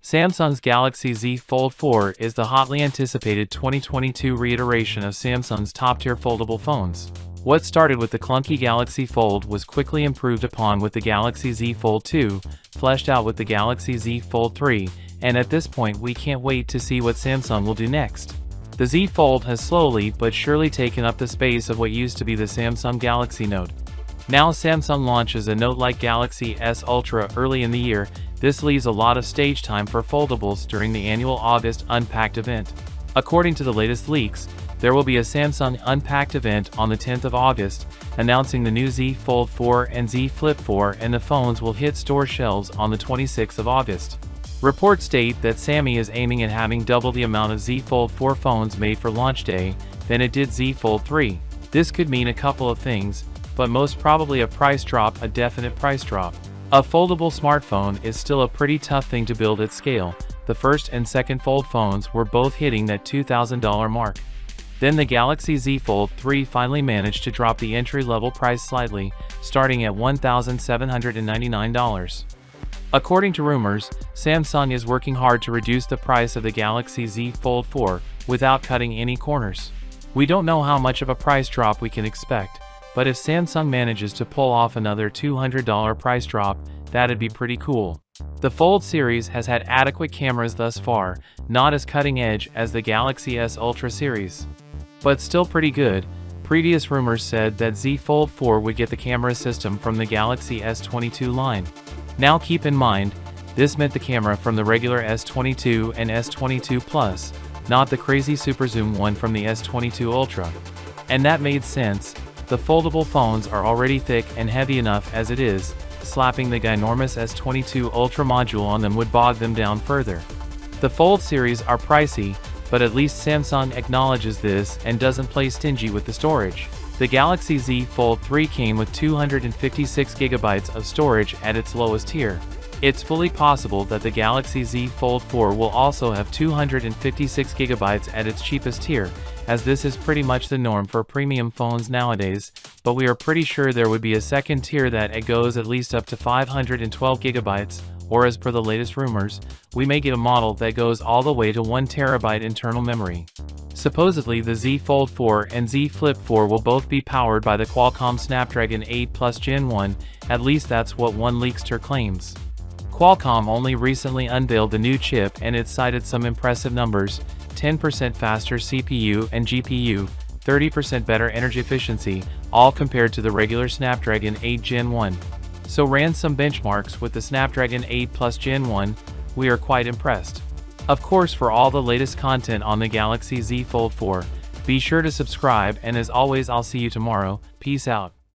Samsung's Galaxy Z Fold 4 is the hotly anticipated 2022 reiteration of Samsung's top-tier foldable phones. What started with the clunky Galaxy Fold was quickly improved upon with the Galaxy Z Fold 2, fleshed out with the Galaxy Z Fold 3, and at this point we can't wait to see what Samsung will do next. The Z Fold has slowly but surely taken up the space of what used to be the Samsung Galaxy Note. Now Samsung launches a Note-like Galaxy S Ultra early in the year. This leaves a lot of stage time for foldables during the annual August Unpacked event. According to the latest leaks, there will be a Samsung Unpacked event on the 10th of August, announcing the new Z Fold 4 and Z Flip 4, and the phones will hit store shelves on the 26th of August. Reports state that Sammy is aiming at having double the amount of Z Fold 4 phones made for launch day than it did Z Fold 3. This could mean a couple of things, but most probably a price drop, a definite price drop. A foldable smartphone is still a pretty tough thing to build at scale. The first and second Fold phones were both hitting that $2,000 mark. Then the Galaxy Z Fold 3 finally managed to drop the entry-level price slightly, starting at $1,799. According to rumors, Samsung is working hard to reduce the price of the Galaxy Z Fold 4 without cutting any corners. We don't know how much of a price drop we can expect, but if Samsung manages to pull off another $200 price drop, that'd be pretty cool. The Fold series has had adequate cameras thus far, not as cutting edge as the Galaxy S Ultra series, but still pretty good. Previous rumors said that Z Fold 4 would get the camera system from the Galaxy S22 line. Now keep in mind, this meant the camera from the regular S22 and S22 Plus, not the crazy super zoom one from the S22 Ultra. And that made sense. The foldable phones are already thick and heavy enough as it is. Slapping the ginormous S22 Ultra module on them would bog them down further. The Fold series are pricey, but at least Samsung acknowledges this and doesn't play stingy with the storage. The Galaxy Z Fold 3 came with 256GB of storage at its lowest tier. It's fully possible that the Galaxy Z Fold 4 will also have 256GB at its cheapest tier, as this is pretty much the norm for premium phones nowadays, but we are pretty sure there would be a second tier that it goes at least up to 512GB, or as per the latest rumors, we may get a model that goes all the way to 1TB internal memory. Supposedly the Z Fold 4 and Z Flip 4 will both be powered by the Qualcomm Snapdragon 8 Plus Gen 1, at least that's what one leakster claims. Qualcomm only recently unveiled the new chip and it cited some impressive numbers: 10% faster CPU and GPU, 30% better energy efficiency, all compared to the regular Snapdragon 8 Gen 1. So ran some benchmarks with the Snapdragon 8 Plus Gen 1, we are quite impressed. Of course, for all the latest content on the Galaxy Z Fold 4, be sure to subscribe, and as always I'll see you tomorrow. Peace out.